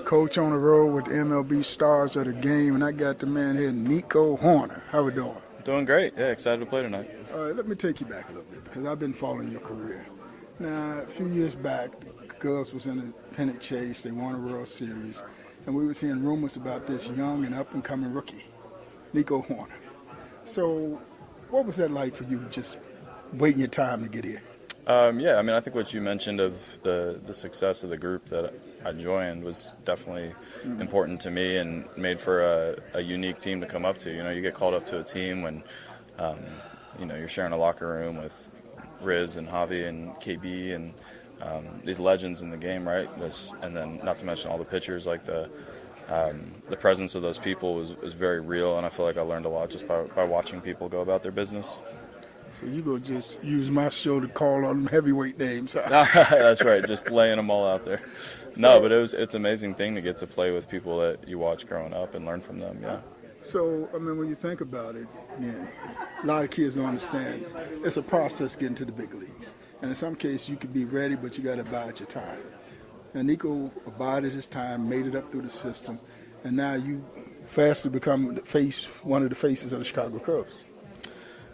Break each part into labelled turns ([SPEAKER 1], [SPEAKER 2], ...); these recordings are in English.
[SPEAKER 1] Coach on the road with the MLB stars of the game, and I got the man here, Nico Hoerner. How we doing?
[SPEAKER 2] Doing great. Yeah, excited to play tonight.
[SPEAKER 1] All right, let me take you back a little bit because I've been following your career. Now, a few years back, the Cubs was in a pennant chase. They won a World Series, and we were seeing rumors about this young and up-and-coming rookie, Nico Hoerner. So what was that like for you, just waiting your time to get here?
[SPEAKER 2] Yeah, I mean, I think what you mentioned of the success of the group that I joined was definitely important to me and made for a unique team to come up to. You know, you get called up to a team when, you're sharing a locker room with Riz and Javi and KB and these legends in the game, right? And then not to mention all the pitchers, like the presence of those people was very real, and I feel like I learned a lot just by watching people go about their business.
[SPEAKER 1] So you go just use my show to call on them heavyweight names.
[SPEAKER 2] That's right, just laying them all out there. No, but it's an amazing thing to get to play with people that you watch growing up and learn from them, yeah.
[SPEAKER 1] So, I mean, when you think about it, again, a lot of kids don't understand. It's a process getting to the big leagues. And in some cases, you could be ready, but you got to bide your time. And Nico abided his time, made it up through the system, and now you fast become one of the faces of the Chicago Cubs.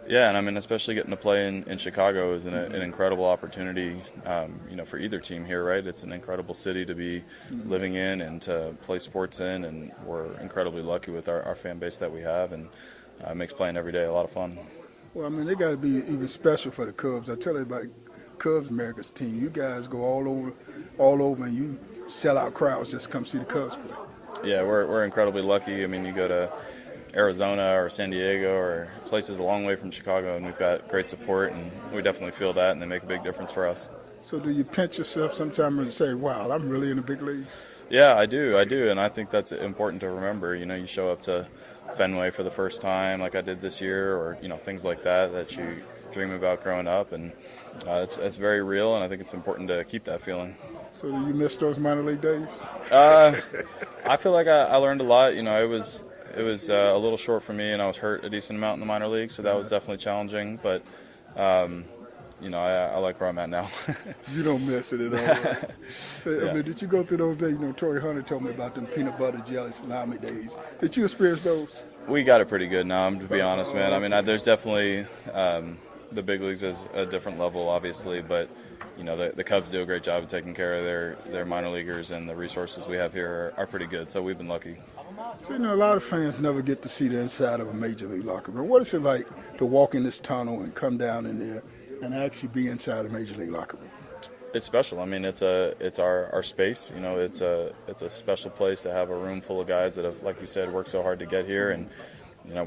[SPEAKER 2] Yeah, and I mean, especially getting to play in Chicago is an incredible opportunity, for either team here, right? It's an incredible city to be living in and to play sports in, and we're incredibly lucky with our fan base that we have, and it makes playing every day a lot of fun.
[SPEAKER 1] Well, I mean, they got to be even special for the Cubs. I tell everybody, Cubs America's team. You guys go all over, and you sell out crowds just to come see the Cubs play.
[SPEAKER 2] Yeah, we're incredibly lucky. I mean, you go to Arizona or San Diego or places a long way from Chicago, and we've got great support, and we definitely feel that, and they make a big difference for us.
[SPEAKER 1] So do you pinch yourself sometime and say, wow, I'm really in the big leagues?
[SPEAKER 2] Yeah, I do, and I think that's important to remember. You know, you show up to Fenway for the first time like I did this year, or, things like that you dream about growing up, and it's very real, and I think it's important to keep that feeling.
[SPEAKER 1] So do you miss those minor league days?
[SPEAKER 2] I feel like I learned a lot. It was a little short for me, and I was hurt a decent amount in the minor league, so that was definitely challenging. But, I like where I'm at now.
[SPEAKER 1] You don't miss it at all. Right?
[SPEAKER 2] Yeah.
[SPEAKER 1] I mean, did you go through those days? Torrey Hunter told me about them peanut butter jelly salami days. Did you experience those?
[SPEAKER 2] We got it pretty good now, to be honest, man. I mean, there's definitely the big leagues is a different level, obviously, but the Cubs do a great job of taking care of their minor leaguers, and the resources we have here are pretty good, so we've been lucky.
[SPEAKER 1] So, a lot of fans never get to see the inside of a major league locker room. What is it like to walk in this tunnel and come down in there and actually be inside a major league locker room?
[SPEAKER 2] It's special. I mean, it's our space. It's a special place to have a room full of guys that have, like you said, worked so hard to get here, and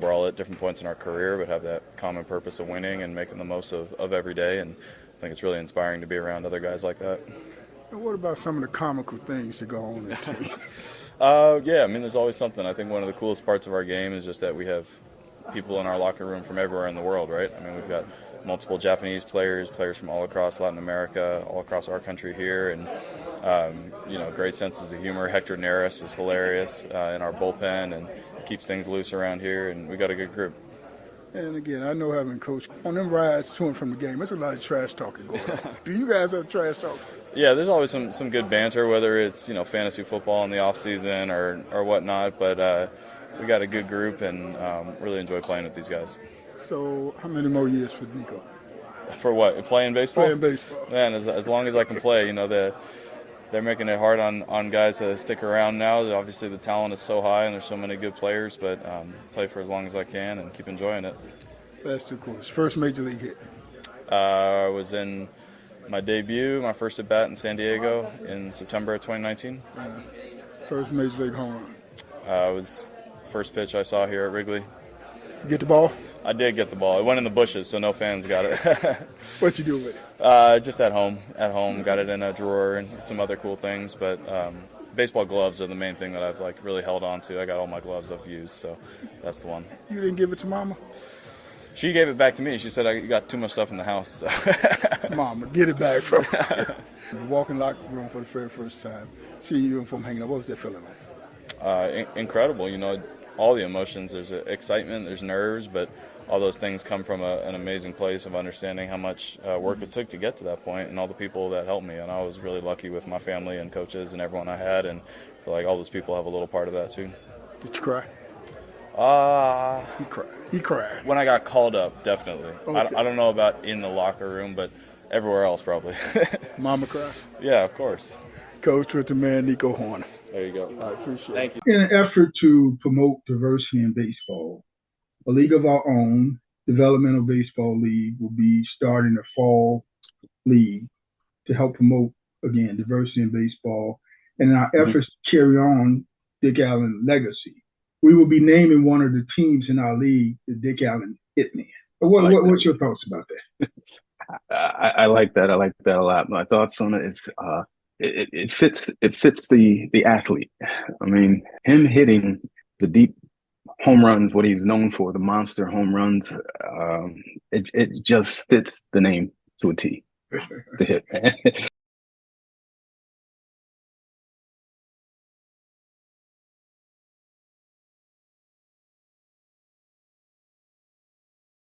[SPEAKER 2] we're all at different points in our career, but have that common purpose of winning and making the most of every day. And I think it's really inspiring to be around other guys like that.
[SPEAKER 1] And what about some of the comical things that go on in the team?
[SPEAKER 2] Yeah, I mean, there's always something. I think one of the coolest parts of our game is just that we have people in our locker room from everywhere in the world, right? I mean, we've got multiple Japanese players from all across Latin America, all across our country here, and, great senses of humor. Hector Neris is hilarious in our bullpen and keeps things loose around here, and we got a good group.
[SPEAKER 1] And again, I know having coached on them rides to and from the game, there's a lot of trash talking going on. Do you guys have trash talk?
[SPEAKER 2] Yeah, there's always some good banter, whether it's fantasy football in the off season or whatnot. But we got a good group, and really enjoy playing with these guys.
[SPEAKER 1] So, how many more years for Nico?
[SPEAKER 2] For what? Playing baseball?
[SPEAKER 1] Playing baseball.
[SPEAKER 2] Man, as long as I can play. They're making it hard on guys to stick around now. Obviously, the talent is so high, and there's so many good players. But play for as long as I can and keep enjoying it.
[SPEAKER 1] Last two quarters. First major league hit.
[SPEAKER 2] I was in my debut, my first at bat in San Diego in September of 2019.
[SPEAKER 1] First major league home run.
[SPEAKER 2] It was first pitch I saw here at Wrigley.
[SPEAKER 1] You get the ball?
[SPEAKER 2] I did get the ball. It went in the bushes, so no fans got it.
[SPEAKER 1] What you do with it?
[SPEAKER 2] Just at home. Got it in a drawer and some other cool things. But baseball gloves are the main thing that I've really held on to. I got all my gloves I've used, so that's the one.
[SPEAKER 1] You didn't give it to Mama?
[SPEAKER 2] She gave it back to me. She said I got too much stuff in the house. So.
[SPEAKER 1] Mama, get it back from her. Walking locker room for the very first time, seeing your uniform hanging up. What was that feeling like?
[SPEAKER 2] Incredible. All the emotions. There's excitement, there's nerves, but all those things come from an amazing place of understanding how much work it took to get to that point, and all the people that helped me. And I was really lucky with my family and coaches and everyone I had, and but like all those people have a little part of that too.
[SPEAKER 1] Did you cry?
[SPEAKER 2] Uh,
[SPEAKER 1] He cried.
[SPEAKER 2] when I got called up, definitely.
[SPEAKER 1] Okay.
[SPEAKER 2] I don't know about in the locker room, but everywhere else probably.
[SPEAKER 1] Mama cried.
[SPEAKER 2] Yeah, of course.
[SPEAKER 1] Coach with the man, Nico Hoerner.
[SPEAKER 2] There you go.
[SPEAKER 1] I appreciate it.
[SPEAKER 2] Thank you.
[SPEAKER 3] In an effort to promote diversity in baseball, a league of our own, Developmental Baseball League, will be starting a fall league to help promote, again, diversity in baseball. And in our efforts to carry on Dick Allen's legacy, we will be naming one of the teams in our league the Dick Allen Hitmen. What's your thoughts about that?
[SPEAKER 4] I like that. I like that a lot. My thoughts on it is it fits the athlete. I mean, him hitting the deep home runs, what he's known for, the monster home runs, it just fits the name to a T. The hit, man.